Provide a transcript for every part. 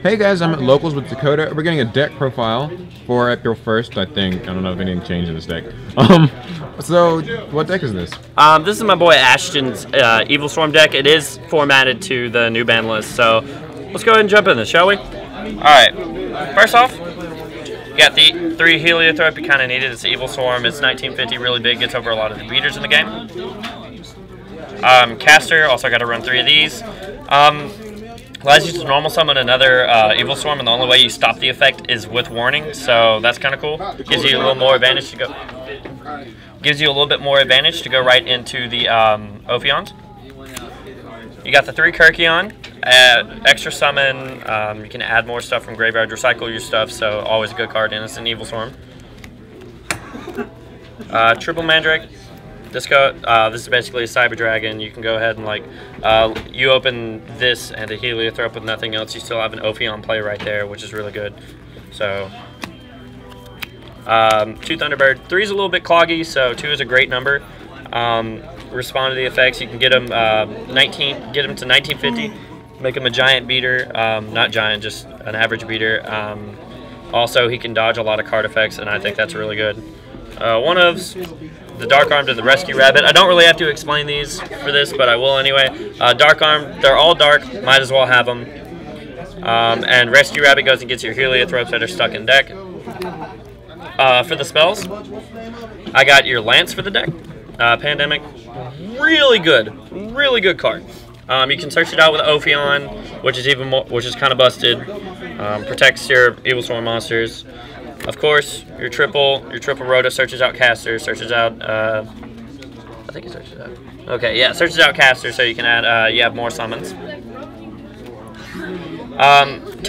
Hey guys, I'm at Locals with Dakota. We're getting a deck profile for April 1st, I think. I don't know if anything changed in this deck. So what deck is this? This is my boy Ashton's Evilswarm deck. It is formatted to the new ban list, so let's go ahead and jump in this, shall we? Alright, first off, you got the 3 Heliothrope. You kind of need it. It's Evilswarm. It's 1950, really big, gets over a lot of the beaters in the game. Caster, also got to run 3 of these. Allows you to normal summon another Evilswarm, and the only way you stop the effect is with warning, so that's kind of cool. Gives you a little more advantage to go. Gives you a little bit more advantage to go right into the Ophions. You got the 3 Kirkion, extra summon. You can add more stuff from graveyard, recycle your stuff, so always a good card, and it's an Evilswarm. Triple Mandrake. This is basically a Cyber Dragon. You can go ahead and you open this and a Heliothrope with nothing else. You still have an Ophion play right there, which is really good. So, 2 Thunderbird. 3 is a little bit cloggy, so 2 is a great number. Respond to the effects. You can get them get him to 1950. Make him a giant beater, not giant, just an average beater. Also, he can dodge a lot of card effects, and I think that's really good. One of the Dark Arm to the Rescue Rabbit. I don't really have to explain these for this, but I will anyway. Dark Arm, they're all dark, might as well have them. And Rescue Rabbit goes and gets your Heliothropes that are stuck in deck. For the spells, I got your Lance for the deck. Pandemic, really good card. You can search it out with Ophion, which is kind of busted. Protects your Evilswarm monsters. Of course, your triple Rota searches out Caster, searches out, I think it searches out. Okay, yeah, searches out Caster, so you can add, you have more summons. 2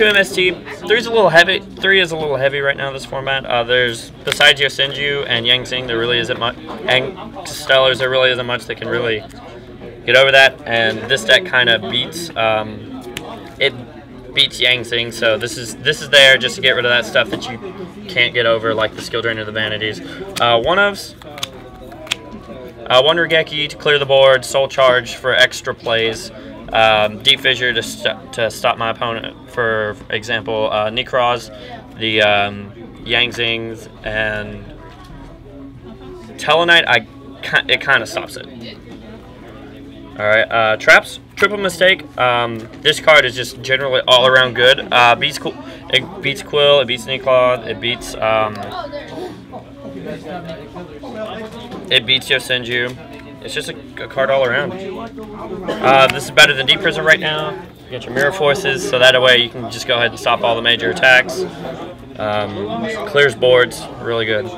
MST, 3 is a little heavy. 3 is a little heavy right now in this format. There's, besides your Senju and Yangzing, there really isn't much, and Stellars, there really isn't much that can really get over that, and this deck kind of beats, beats Yangzing, so this is there just to get rid of that stuff that you can't get over, like the Skill Drain or the Vanities. One-ofs. One Regeki to clear the board, Soul Charge for extra plays, Deep Fissure to stop my opponent, for example, Necroz, the Yangzings, and Telenite, it kind of stops it. Alright, Traps. Triple Mistake. This card is just generally all around good. It beats Quill, it beats Neclaw, it beats Yosenju. It's just a card all around. This is better than Deep Prison right now. You get your Mirror Forces, so that way you can just go ahead and stop all the major attacks. Clears boards, really good.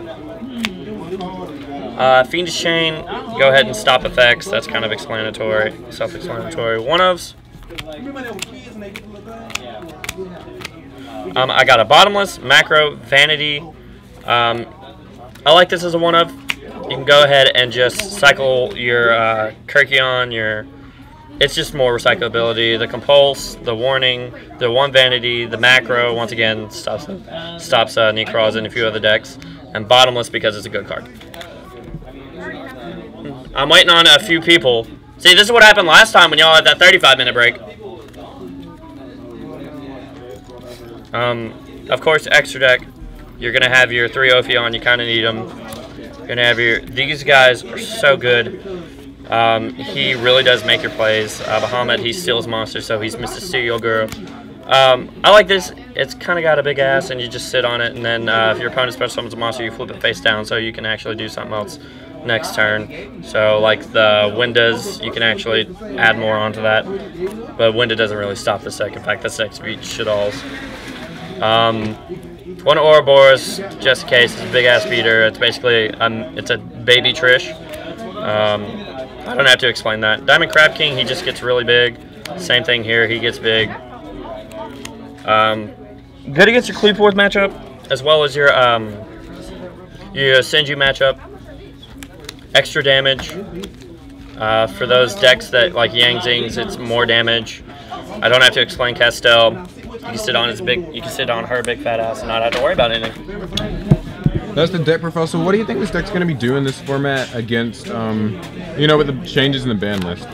Fiendish Chain, go ahead and stop effects. That's kind of self-explanatory. One-ofs. I got a Bottomless, Macro, Vanity. I like this as a one-of. You can go ahead and just cycle your Kirkion, it's just more recyclability. The Compulse, the Warning, the 1 Vanity, the Macro, once again, stops Necroz and a few other decks. And Bottomless because it's a good card. I'm waiting on a few people. See, this is what happened last time when y'all had that 35-minute break. Of course, extra deck. You're going to have your 3 Ophion. You kind of need them. You're going to have these guys are so good. He really does make your plays. Bahamut, he steals monsters, so he's Mr. Steel Guru. I like this. It's kind of got a big ass, and you just sit on it, and then if your opponent special summons a monster, you flip it face down, so you can actually do something else next turn. So like the Windows, you can actually add more onto that, but Window doesn't really stop this deck. In fact, this deck beats shit alls. 1 Ouroboros, just in case. It's a big ass beater. It's basically it's a baby Trish. I don't have to explain that. Diamond Crab King, he just gets really big. Same thing here, he gets big. Good against your Kleeporth matchup, as well as your Senju matchup. Extra damage. For those decks that like Yangzings, it's more damage. I don't have to explain Castell. You can sit on her big fat ass and not have to worry about anything. That's the deck profile. So what do you think this deck's going to be doing this format against, with the changes in the ban list?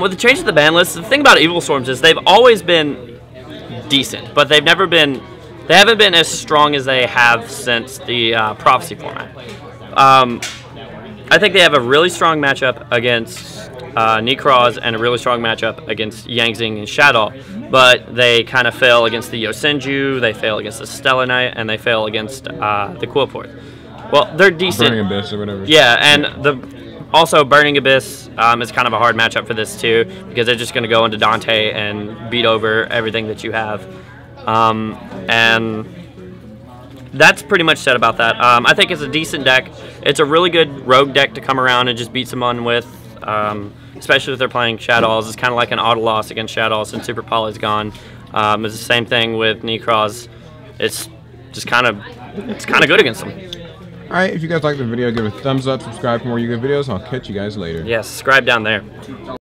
With the changes in the ban list, the thing about Evilswarms is they've always been decent, but they haven't been as strong as they have since the Prophecy format. I think they have a really strong matchup against Necroz and a really strong matchup against Yangzing and Shadow, but they kind of fail against the Yosenju, they fail against the Stellar Knight, and they fail against the Quillport. Well, they're decent. Burning Abyss or whatever. Yeah, and also Burning Abyss is kind of a hard matchup for this too, because they're just going to go into Dante and beat over everything that you have. And that's pretty much said about that. I think it's a decent deck. It's a really good rogue deck to come around and just beat someone with, especially if they're playing Shadows. It's kind of like an auto loss against Shadows and Super Poly's gone. It's the same thing with Necroz. It's just kind of good against them. Alright, if you guys like the video, give it a thumbs up, subscribe for more Yu-Gi-Oh videos, and I'll catch you guys later. Yeah, subscribe down there.